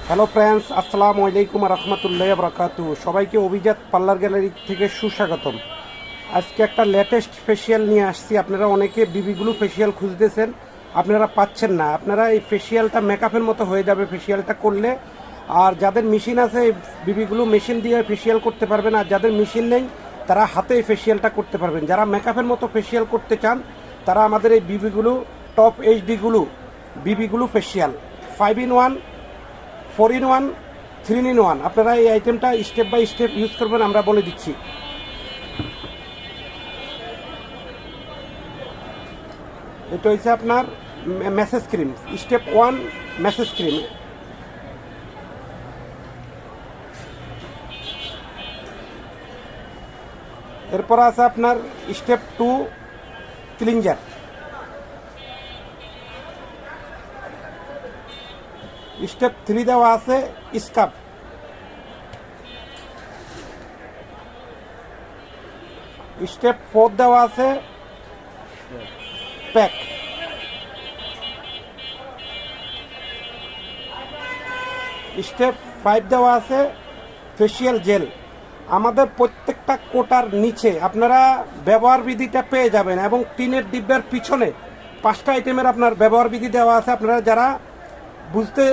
Hello friends, আসসালামু আলাইকুম রহমতুল্লাহ বরকাতু। সবাইকে অভিজাত পার্লার গ্যালারি থেকে সুস্বাগতম। আজকে একটা লেটেস্ট ফেসিয়াল নিয়ে আসছি। আপনারা অনেকে বিবিগুলো ফেসিয়াল খুঁজতেছেন, আপনারা পাচ্ছেন না। আপনারা এই ফেসিয়ালটা মেকআপের মতো হয়ে যাবে ফেসিয়ালটা করলে। আর যাদের মেশিন আছে বিবিগুলো মেশিন দিয়ে ফেসিয়াল করতে পারবেন, আর যাদের মেশিন নেই তারা হাতে ফেসিয়ালটা করতে পারবেন। যারা মেকআপের মতো ফেসিয়াল করতে চান তারা আমাদের এই বিবিগুলো top এইচডিগুলো বিবিগুলো facial 5-in-1, 4-in-1, 3-in-1 আপনারা এই আইটেমটা স্টেপ বাই স্টেপ ইউজ করবেন, আমরা বলে দিচ্ছি। এটা হচ্ছে আপনার message cream, step 1 message cream. এরপর আছে আপনার স্টেপ 2 ক্লিনজার। স্টেপ 3 দেওয়া আছে স্কাব। স্টেপ 4 দেওয়া আছে প্যাক। স্টেপ 5 দেওয়া আছে ফেসিয়াল জেল। আমাদের প্রত্যেকটা কোটার নিচে আপনারা ব্যবহার বিধিটা পেয়ে যাবেন, এবং টিনের ডিব্বার পিছনে 5টা আইটেমের আপনার ব্যবহার বিধি দেওয়া আছে। আপনারা যারা বুঝতে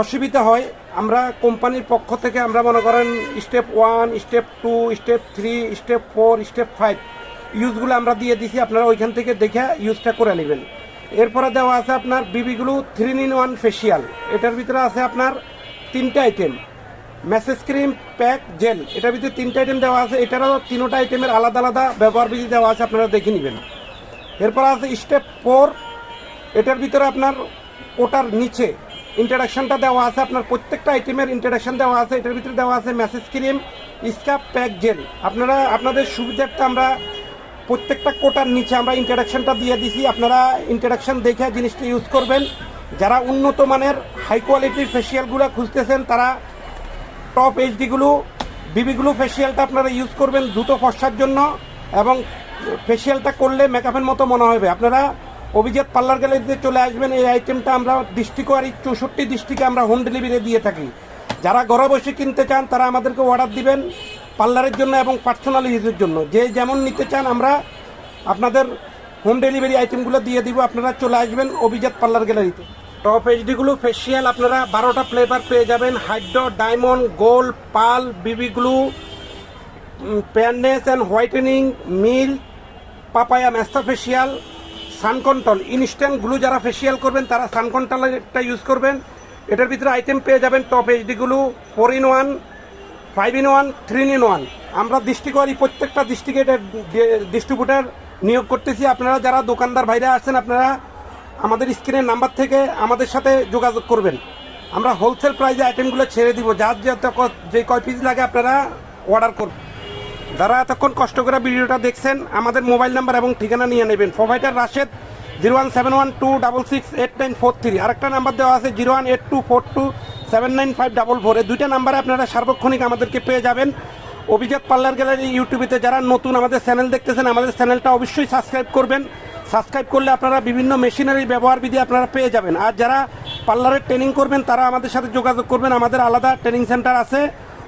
অসুবিধা হয়, আমরা কোম্পানির পক্ষ থেকে আমরা মনে করেন step 1, step 2, step 3, step 4, step 5 ইউজগুলো আমরা দিয়ে দিছি। আপনারা ওইখান থেকে দেখে ইউজটা করে নেবেন। এরপরে দেওয়া আছে আপনার বিবিগুলো 3-in-1 ফেসিয়াল। এটার ভিতরে আছে আপনার 3টে item, massage cream, pack, gel. এটার ভিতরে 3টে আইটেম দেওয়া আছে। এটারও 3টা আইটেমের আলাদা আলাদা ব্যবহার বিধি দেওয়া আছে, আপনারা দেখে নেবেন। এরপর আছে স্টেপ 4। এটার ভিতরে আপনার কোটার নিচে ইন্ট্রোডাকশনটা দেওয়া আছে, আপনার প্রত্যেকটা আইটেমের ইন্ট্রোডাকশন দেওয়া আছে। এটার ভিতরে দেওয়া আছে মেসেজ ক্রিম, স্কাব, প্যাক, জেল। আপনারা আপনাদের সুবিধার্থে আমরা প্রত্যেকটা কোটার নিচে আমরা ইন্ট্রোডাকশনটা দিয়ে দিছি। আপনারা ইন্ট্রোডাকশন দেখে জিনিসটা ইউজ করবেন। যারা উন্নত মানের হাই কোয়ালিটির ফেসিয়ালগুলো খুঁজতেছেন তারা টপ এইচডিগুলো বিবিগুলো ফেসিয়ালটা আপনারা ইউজ করবেন দ্রুত ফর্সার জন্য, এবং ফেসিয়ালটা করলে মেকআপের মতো মনে হবে। আপনারা অভিজাত পার্লার গ্যালারিতে চলে আসবেন। এই আইটেমটা আমরা ডিস্ট্রিক্ট আর 64 ডিস্ট্রিক্টে আমরা হোম ডেলিভারি দিয়ে থাকি। যারা ঘরে বসে কিনতে চান তারা আমাদেরকে অর্ডার দিবেন পার্লারের জন্য এবং পার্সোনাল ইউজের জন্য। যে যেমন নিতে চান আমরা আপনাদের হোম ডেলিভারি আইটেমগুলো দিয়ে দিব। আপনারা চলে আসবেন অভিজাত পার্লার গ্যালারিতে। টপ এইচডিগুলো ফেসিয়াল আপনারা 12টা ফ্লেভার পেয়ে যাবেন। হাইড্রো, ডায়মন্ড, গোল্ড, পাল, বিবিগুলো, ফেয়ারনেস অ্যান্ড হোয়াইটেনিং, মিল, পাপায়া, ম্যাস্তা ফেসিয়াল, সানকন্ট্রোল, ইনস্ট্যান্ট গ্লু। যারা ফেসিয়াল করবেন তারা সানকন্ট্রোলটা ইউজ করবেন। এটার ভিতরে আইটেম পেয়ে যাবেন টপ এইচডিগুলো 4-in-1, 5-in-1, 3-in-1। আমরা ডিস্ট্রিক্ট প্রত্যেকটা ডিস্ট্রিক্টে এটা ডিস্ট্রিবিউটার নিয়োগ করতেছি। আপনারা যারা দোকানদার ভাইরা আসছেন আপনারা আমাদের স্ক্রিনের নাম্বার থেকে আমাদের সাথে যোগাযোগ করবেন। আমরা হোলসেল প্রাইসে আইটেমগুলো ছেড়ে দিব। যার যে কয় পিস লাগে আপনারা অর্ডার করবেন। যারা এতক্ষণ কষ্ট করে ভিডিওটা দেখছেন আমাদের মোবাইল নাম্বার এবং ঠিকানা নিয়ে নেবেন। প্রোভাইডার রাশেদ 01712668943। আরেকটা নাম্বার দেওয়া আছে 01824279544। এই 2টা নাম্বারে আপনারা সার্বক্ষণিক আমাদেরকে পেয়ে যাবেন। অভিজাত পার্লার গ্যালারি ইউটিউবেতে যারা নতুন আমাদের চ্যানেল দেখতেছেন আমাদের চ্যানেলটা অবশ্যই সাবস্ক্রাইব করবেন। সাবস্ক্রাইব করলে আপনারা বিভিন্ন মেশিনারি ব্যবহার বিধি আপনারা পেয়ে যাবেন। আর যারা পার্লারের ট্রেনিং করবেন তারা আমাদের সাথে যোগাযোগ করবেন। আমাদের আলাদা ট্রেনিং সেন্টার আছে।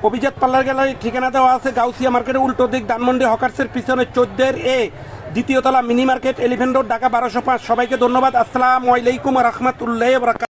অভিজাত পার্লার গ্যালারি ঠিকানা দেওয়া আছে গাউসিয়া মার্কেটের উল্টো দিক, ধানমন্ডি হকার্সের পিছনে 14A, দ্বিতীয় তলা, mini market, elephant road, Dhaka 1205। সবাইকে ধন্যবাদ। আসসালামু আলাইকুম রহমতুল্লাহ বরকাতুহু।